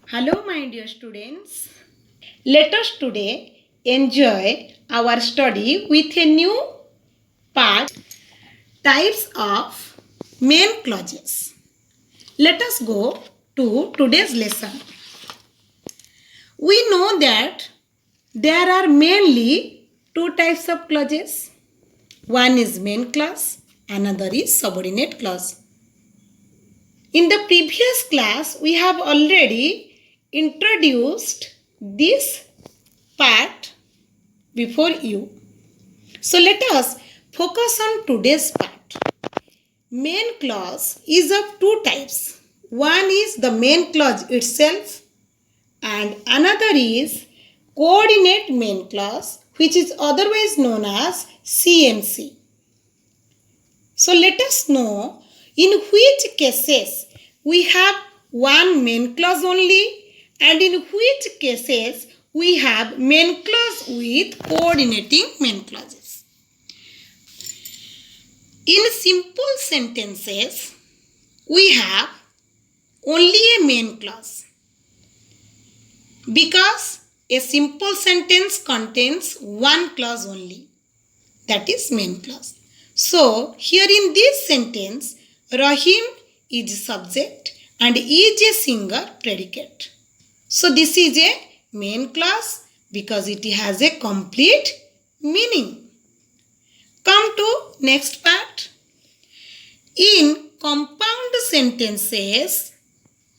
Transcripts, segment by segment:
Hello, my dear students. Let us today enjoy our study with a new part types of main clauses. Let us go to today's lesson. We know that there are mainly two types of clauses. One is main clause, another is subordinate clause. In the previous class, we have already introduced this part before you. So let us focus on today's part. Main clause is of two types. One is the main clause itself and another is coordinate main clause, which is otherwise known as CMC. So let us know in which cases we have one main clause only and in which cases we have main clause with coordinating main clauses. In simple sentences, we have only a main clause because a simple sentence contains one clause only, that is main clause. So, here in this sentence, Rahim is subject and is a singer predicate. So, this is a main clause because it has a complete meaning. Come to next part. In compound sentences,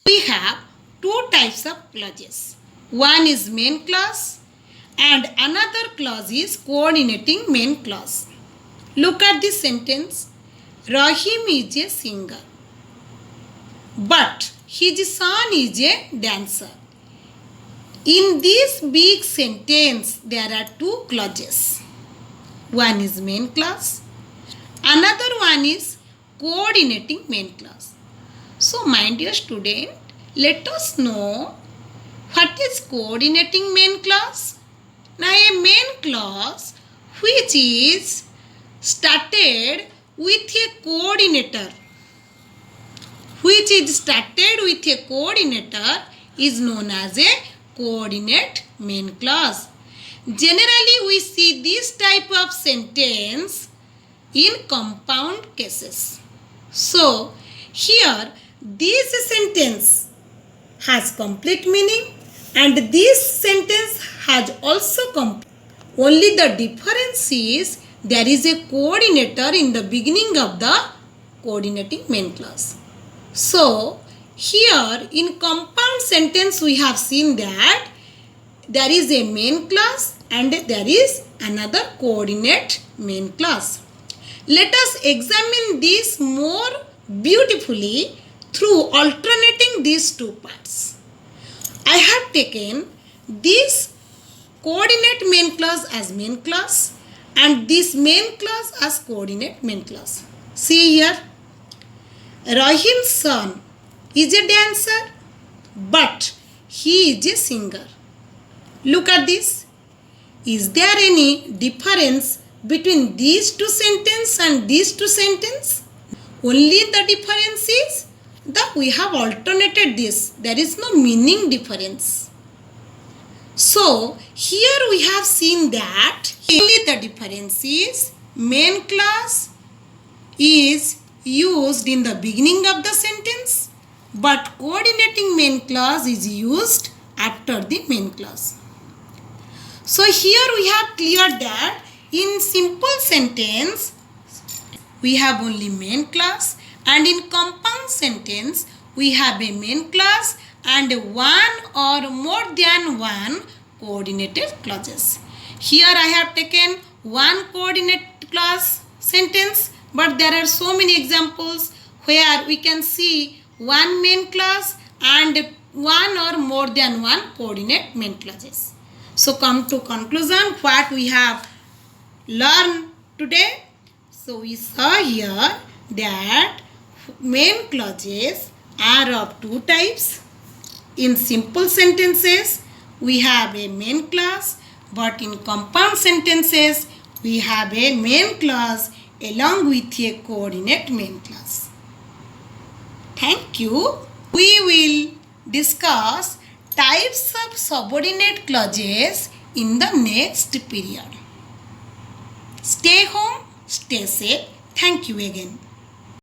we have two types of clauses. One is main clause and another clause is coordinating main clause. Look at this sentence. Rahim is a singer, but his son is a dancer. In this big sentence, there are two clauses. One is main clause, another one is coordinating main clause. So, my dear student, let us know what is coordinating main clause. Now, a main clause which is started with a coordinator, is known as a coordinate main clause. Generally, we see this type of sentence in compound cases. So, here this sentence has complete meaning and this sentence has also complete. Only the difference is there is a coordinator in the beginning of the coordinating main clause. So, here in compound sentence we have seen that there is a main clause and there is another coordinate main clause. Let us examine this more beautifully through alternating these two parts. I have taken this coordinate main clause as main clause and this main clause as coordinate main clause. See here, Rahim's son is a dancer, but he is a singer. Look at this. Is there any difference between these two sentences and these two sentences? Only the difference is that we have alternated this. There is no meaning difference. So, here we have seen that only the difference is main clause is used in the beginning of the sentence, but coordinating main clause is used after the main clause. So here we have cleared that in simple sentence we have only main clause and in compound sentence we have a main clause and one or more than one coordinated clauses. Here I have taken one coordinate clause sentence, but there are so many examples where we can see one main clause and one or more than one coordinate main clauses. So come to conclusion what we have learned today. So we saw here that main clauses are of two types. In simple sentences we have a main clause, but in compound sentences we have a main clause along with a coordinate main clause. Thank you. We will discuss types of subordinate clauses in the next period. Stay home, stay safe. Thank you again.